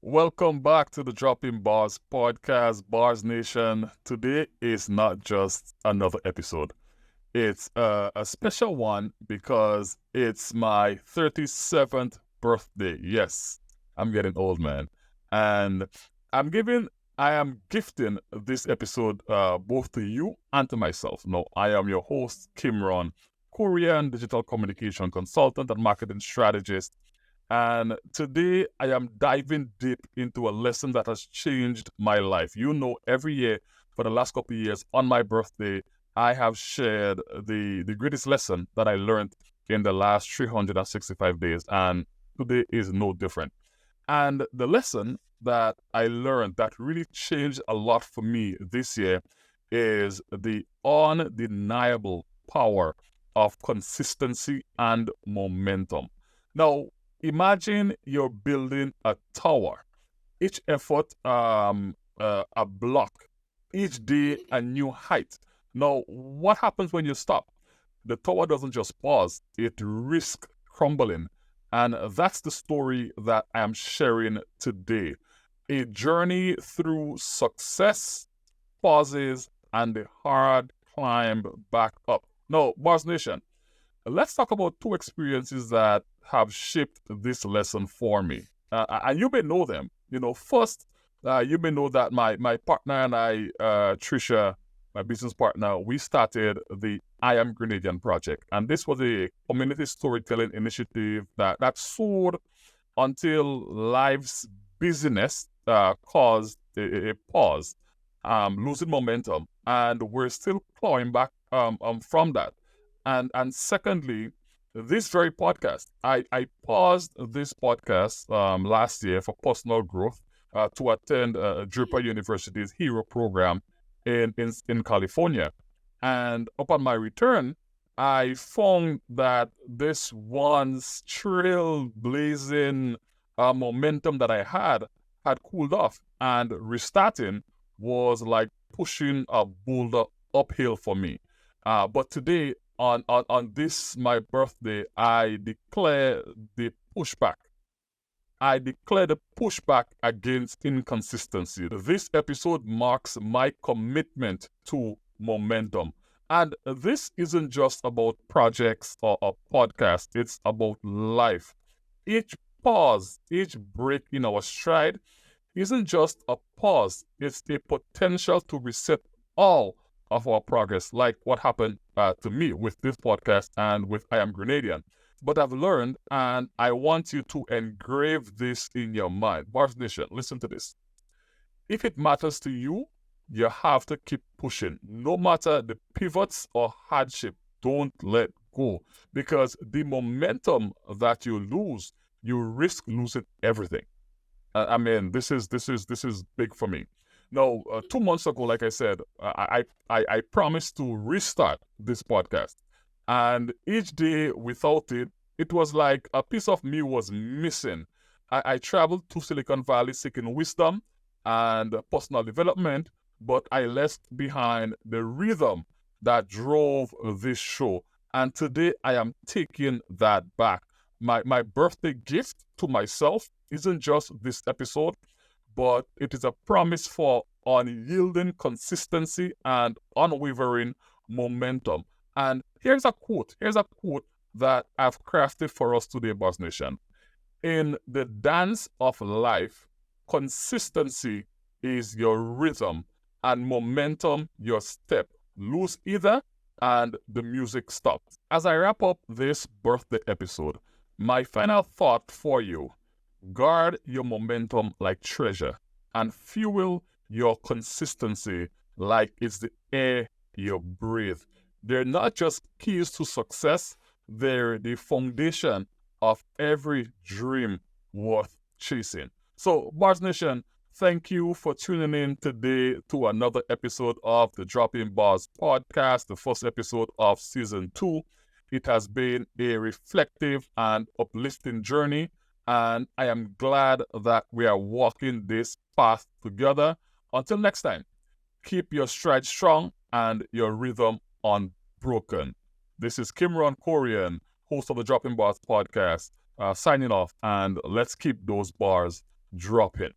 Welcome back to the Dropping Bars podcast, Bars Nation. Today is not just another episode. It's a special one because it's my 37th birthday. Yes, I'm getting old, man. And I'm giving, I am gifting this episode both to you and to myself. No, I am your host, Kimron, Korean digital communication consultant and marketing strategist. And today I am diving deep into a lesson that has changed my life. You know, every year for the last couple of years on my birthday, I have shared the greatest lesson that I learned in the last 365 days. And today is no different. And the lesson that I learned that really changed a lot for me this year is the undeniable power of consistency and momentum. Now, imagine you're building a tower. Each effort, a block. Each day, a new height. Now, what happens when you stop? The tower doesn't just pause, it risks crumbling. And that's the story that I am sharing today. A journey through success, pauses, and the hard climb back up. Now, Bars Nation, let's talk about two experiences that have shaped this lesson for me. And you may know them. First, you may know that my partner and I, Trisha, my business partner, we started the I Am Grenadian project. And this was a community storytelling initiative that soared until life's busyness caused a pause, losing momentum. And we're still clawing back from that. And secondly, this very podcast, I paused this podcast last year for personal growth to attend Drupa University's Hero program in California. And upon my return, I found that this once trailblazing momentum that I had cooled off, and restarting was like pushing a boulder uphill for me. But today, on this my birthday, I declare the pushback. I declare the pushback against inconsistency. This episode marks my commitment to momentum. And this isn't just about projects or a podcast, it's about life. Each pause, each break in our stride isn't just a pause, it's a potential to reset all of our progress, like what happened to me with this podcast and with I Am Grenadian. But I've learned, and I want you to engrave this in your mind. Bars Nation, listen to this. If it matters to you, you have to keep pushing. No matter the pivots or hardship, don't let go. Because the momentum that you lose, you risk losing everything. I mean, this is big for me. Now, 2 months ago, like I said, I promised to restart this podcast, and each day without it, it was like a piece of me was missing. I traveled to Silicon Valley seeking wisdom and personal development, but I left behind the rhythm that drove this show. And today I am taking that back. My birthday gift to myself isn't just this episode, but it is a promise for unyielding consistency and unwavering momentum. And here's a quote. Here's a quote that I've crafted for us today, Boss Nation. In the dance of life, consistency is your rhythm and momentum your step. Lose either and the music stops. As I wrap up this birthday episode, my final thought for you: guard your momentum like treasure and fuel your consistency like it's the air you breathe. They're not just keys to success, they're the foundation of every dream worth chasing. So, Bars Nation, thank you for tuning in today to another episode of the Dropping Bars podcast, the first episode of season 2. It has been a reflective and uplifting journey, and I am glad that we are walking this path together. Until next time, keep your stride strong and your rhythm unbroken. This is Kimron Korean, host of the Dropping Bars podcast, signing off, and let's keep those bars dropping.